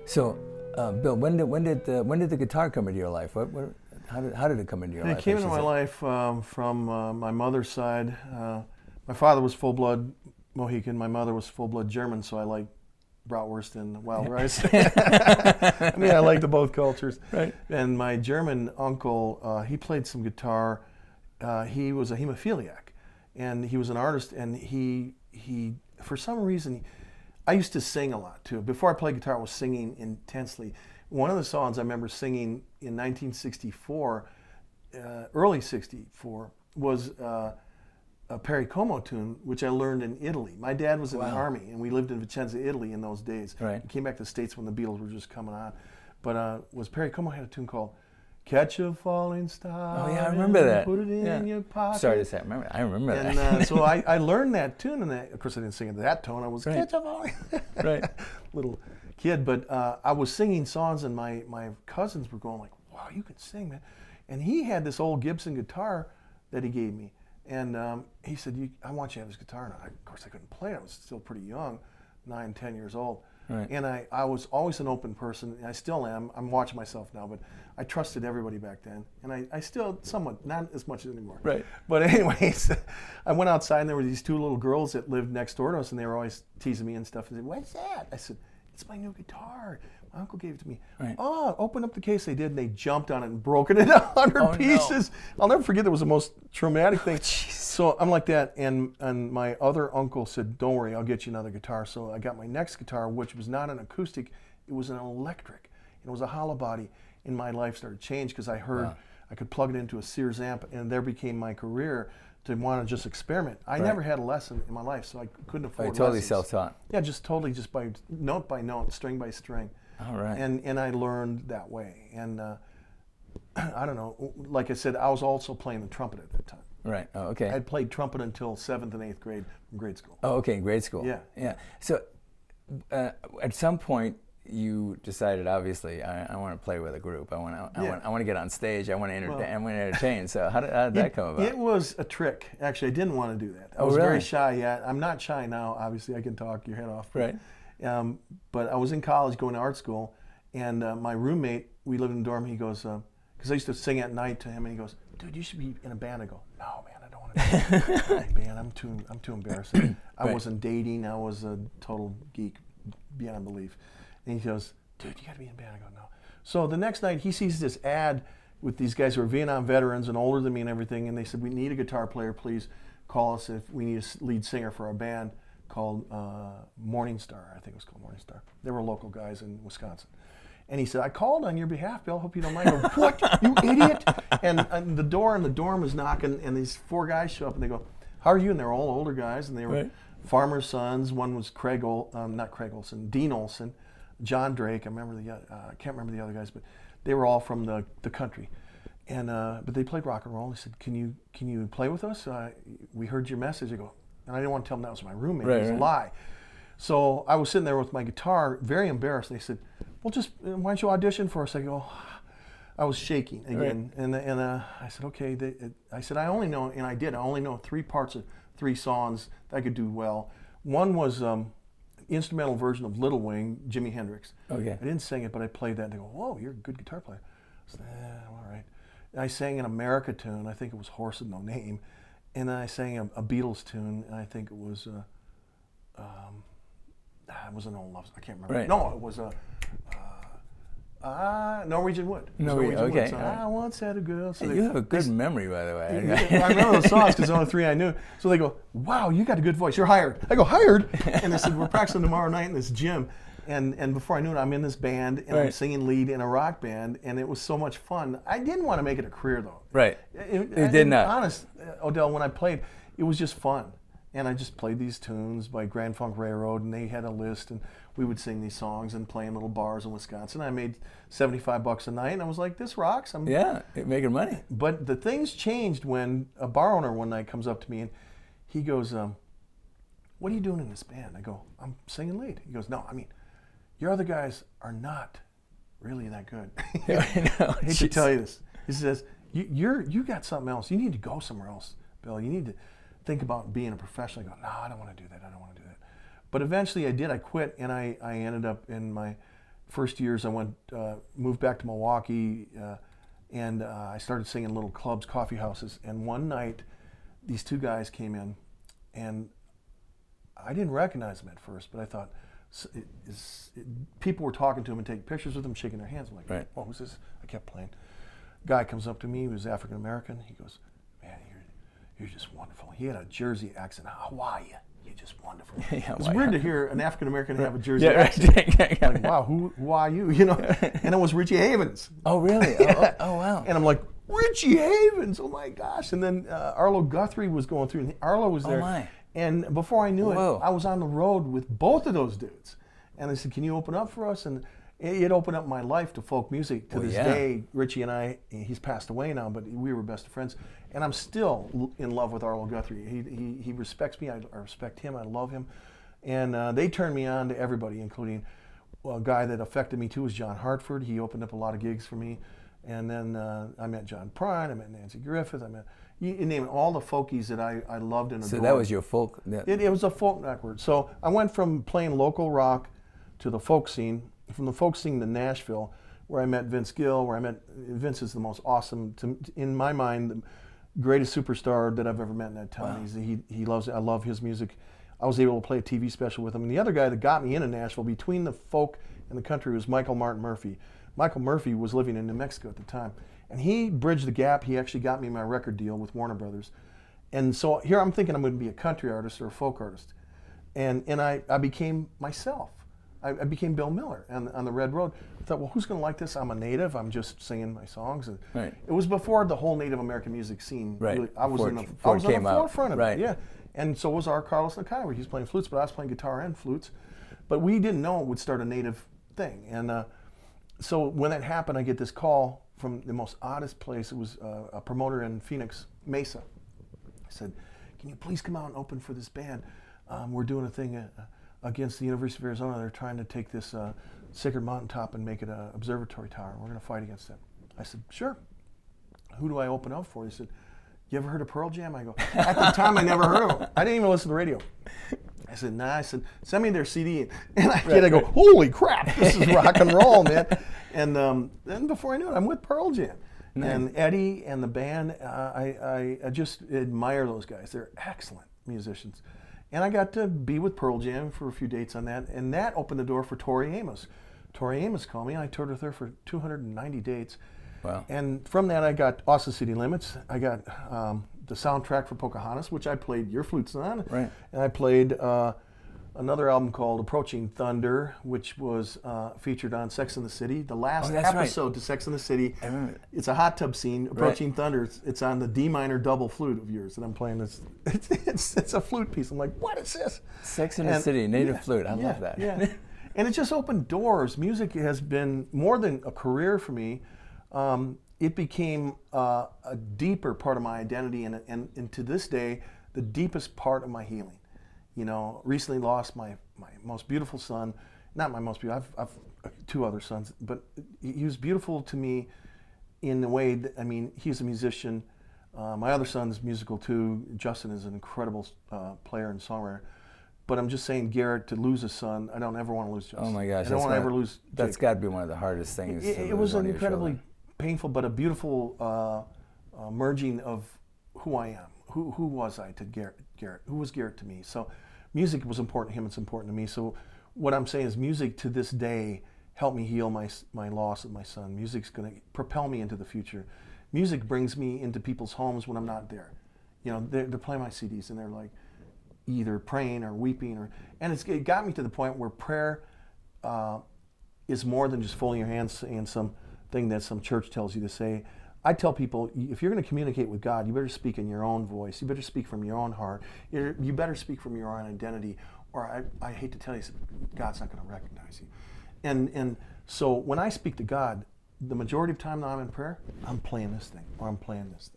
So, Bill, when did the guitar come into your life? How did it come into your life? It came into my life from my mother's side. My father was full-blood Mohican. My mother was full-blood German, so I like bratwurst and wild rice. I mean, I like both cultures. Right. And my German uncle, he played some guitar. He was a hemophiliac, and he was an artist. And he for some reason, I used to sing a lot too. Before I played guitar, I was singing intensely. One of the songs I remember singing in 1964, early '64, was a Perry Como tune, which I learned in Italy. My dad was in the army, and we lived in Vicenza, Italy in those days. Right. He came back to the States when the Beatles were just coming on. But was Perry Como had a tune called "Catch a Falling Star." Oh yeah, I remember that. Put it in your pocket. Sorry to say, I remember that. And so I learned that tune, and of course I didn't sing it that tone. I was catch a falling. Right. Little kid, but I was singing songs, and my cousins were going like, "Wow, you can sing, man!" And he had this old Gibson guitar that he gave me, and he said, "I want you to have this guitar." And of course, I couldn't play it. I was still pretty young, 9, 10 years old. Right. And I was always an open person, and I still am. I'm watching myself now, but I trusted everybody back then, and I still somewhat, not as much anymore. Right. But anyways, I went outside, and there were these 2 little girls that lived next door to us, and they were always teasing me and stuff. And they said, "What's that?" I said, "It's my new guitar. My uncle gave it to me." Right. Oh, open up the case. They did, and they jumped on it and broke it into 100 pieces. No. I'll never forget. That was the most traumatic thing. Jeez. So I'm like that, and my other uncle said, "Don't worry, I'll get you another guitar." So I got my next guitar, which was not an acoustic, it was an electric. It was a hollow body, and my life started to change because I heard I could plug it into a Sears amp, and there became my career to want to just experiment. I never had a lesson in my life, so I couldn't afford Totally lessons. self-taught. Yeah, just by note, string by string. All right. And I learned that way. And I don't know, like I said, I was also playing the trumpet at that time. Right. Oh, okay. I'd played trumpet until 7th and 8th grade from grade school. Oh, okay. Grade school. Yeah. Yeah. So, at some point, you decided, obviously, I want to play with a group. I want to get on stage. I want to entertain. So how did that come about? It was a trick. Actually, I didn't want to do that. I was really? very shy. Yeah, I'm not shy now. Obviously, I can talk your head off. Right. But I was in college going to art school, and my roommate, we lived in a dorm. He goes, because I used to sing at night to him, and he goes, "Dude, you should be in a band." I go, "No, man, I don't want to be in a band. I'm too embarrassing." I wasn't dating. I was a total geek beyond belief. And he goes, "Dude, you got to be in a band." I go, "No." So the next night, he sees this ad with these guys who are Vietnam veterans and older than me and everything, and they said, "We need a guitar player. Please call us if we need a lead singer for our band called Morning Star." I think it was called Morning Star. They were local guys in Wisconsin. And he said, "I called on your behalf, Bill. Hope you don't mind." I go, "What? You idiot!" And the door in the dorm is knocking, and these 4 guys show up, and they go, "How are you?" And they're all older guys, and they were farmers' sons. One was Dean Olson, John Drake. I can't remember the other guys, but they were all from the country. And but they played rock and roll. They said, "Can you play with us? We heard your message." I go, and I didn't want to tell them that was my roommate. It was a lie. So I was sitting there with my guitar, very embarrassed. They said, "Well, just why don't you audition for us?" I go, I was shaking again, and I said, "Okay." I said, "I only know," and I did. I only know 3 parts of 3 songs that I could do well. One was instrumental version of Little Wing, Jimi Hendrix. Okay. I didn't sing it, but I played that, and they go, "Whoa, you're a good guitar player." I said, "All right." And I sang an America tune. I think it was "Horse with No Name," and then I sang a Beatles tune, and I think it was. It was an old love song. I can't remember. Right. No, it was Norwegian Wood. Norwegian, Wood. okay. So, I once had a girl. So You have a good memory, by the way. I remember those songs because they're the 3 I knew. So they go, "Wow, you got a good voice. You're hired." I go, "Hired?" And they said, "We're practicing tomorrow night in this gym." And before I knew it, I'm in this band, and I'm singing lead in a rock band, and it was so much fun. I didn't want to make it a career, though. Right. You did not. Honest, Odell, when I played, it was just fun. And I just played these tunes by Grand Funk Railroad, and they had a list, and we would sing these songs and play in little bars in Wisconsin. I made $75 a night, and I was like, "This rocks." You're making money. But the things changed when a bar owner one night comes up to me, and he goes, "What are you doing in this band?" I go, "I'm singing lead." He goes, "No, I mean, your other guys are not really that good." I hate to tell you this. He says, you got something else. You need to go somewhere else, Bill. You need to think about being a professional." I go, "No, I don't want to do that. I don't want to do that." But eventually I did. I quit, and I ended up in my first years I moved back to Milwaukee, and I started singing in little clubs, coffee houses. And one night, these two guys came in, and I didn't recognize them at first, but I thought, people were talking to him and taking pictures with him, shaking their hands. I'm like, right. What was this? I kept playing. Guy comes up to me, he was African American. He goes, man, you're just wonderful. He had a Jersey accent. How are you? You're just wonderful. Yeah, it's weird to hear an African American have a Jersey accent. Right. Like, wow, who are you? You know, and it was Richie Havens. Oh, really? Yeah. Oh, wow. And I'm like, Richie Havens, oh my gosh. And then Arlo Guthrie was going through, and Arlo was there. Oh, my. And before I knew Whoa. it, I was on the road with both of those dudes. And they said, can you open up for us? And it opened up my life to folk music. To this day, Richie and I, he's passed away now, but we were best friends. And I'm still in love with Arlo Guthrie. He respects me, I respect him, I love him. And they turned me on to everybody, including a guy that affected me too was John Hartford. He opened up a lot of gigs for me. And then I met John Prine, I met Nancy Griffith, I met, you name it, all the folkies that I loved and adored. So that was your folk? It was a folk network. So I went from playing local rock to the folk scene, from the folk scene to Nashville, where I met Vince Gill, Vince is the most awesome, in my mind, the greatest superstar that I've ever met in that town. Wow. He loves it. I love his music. I was able to play a TV special with him. And the other guy that got me into Nashville, between the folk and the country, was Michael Martin Murphy. Michael Murphy was living in New Mexico at the time. And he bridged the gap. He actually got me my record deal with Warner Brothers. And so here I'm thinking I'm going to be a country artist or a folk artist. And I became myself. I became Bill Miller on the Red Road. I thought, well, who's going to like this? I'm a native. I'm just singing my songs. And right. It was before the whole Native American music scene. Right. Really, I was on the forefront of it. Yeah. And so was our Carlos Nakaiwa. He's playing flutes, but I was playing guitar and flutes. But we didn't know it would start a native thing. And so when that happened, I get this call from the most oddest place. It was a promoter in Phoenix, Mesa. I said, can you please come out and open for this band? We're doing a thing against the University of Arizona. They're trying to take this sacred mountaintop and make it an observatory tower. We're going to fight against it. I said, sure. Who do I open up for? He said, you ever heard of Pearl Jam? I go, at the time I never heard of them. I didn't even listen to the radio. I said, nah. I said, send me their CD. And I go, holy crap, this is rock and roll, man. And then before I knew it, I'm with Pearl Jam. Nice. And Eddie and the band, I just admire those guys. They're excellent musicians. And I got to be with Pearl Jam for a few dates on that, and that opened the door for Tori Amos. Tori Amos called me, and I toured with her for 290 dates. Wow. And from that, I got Austin City Limits. I got the soundtrack for Pocahontas, which I played your flutes on. Right. And I played another album called Approaching Thunder, which was featured on Sex and the City. The last episode to Sex and the City. I remember. It's a hot tub scene. Approaching Thunder. It's on the D minor double flute of yours that I'm playing. It's a flute piece. I'm like, what is this? Sex and the City, native flute. I love that. Yeah. And it just opened doors. Music has been more than a career for me. It became a deeper part of my identity, and to this day, the deepest part of my healing. You know, recently lost my most beautiful son. Not my most beautiful, I've two other sons, but he was beautiful to me in the way that, I mean, he's a musician. My other son's musical too. Justin is an incredible player and songwriter. But I'm just saying, Garrett, to lose a son, I don't ever want to lose Justin. Oh my gosh. I don't want to ever lose Jake. That's got to be one of the hardest things. It was an incredibly painful, but a beautiful merging of who I am. Who was I to Garrett? Who was Garrett to me? So music was important to him, it's important to me. So what I'm saying is music to this day helped me heal my loss of my son. Music's going to propel me into the future. Music brings me into people's homes when I'm not there. You know, they're playing my CDs and they're like either praying or weeping, and it got me to the point where prayer is more than just folding your hands saying something that some church tells you to say. I tell people, if you're going to communicate with God, you better speak in your own voice. You better speak from your own heart. You better speak from your own identity, or I hate to tell you, God's not going to recognize you. And so when I speak to God, the majority of time that I'm in prayer, I'm playing this thing, or I'm playing this thing.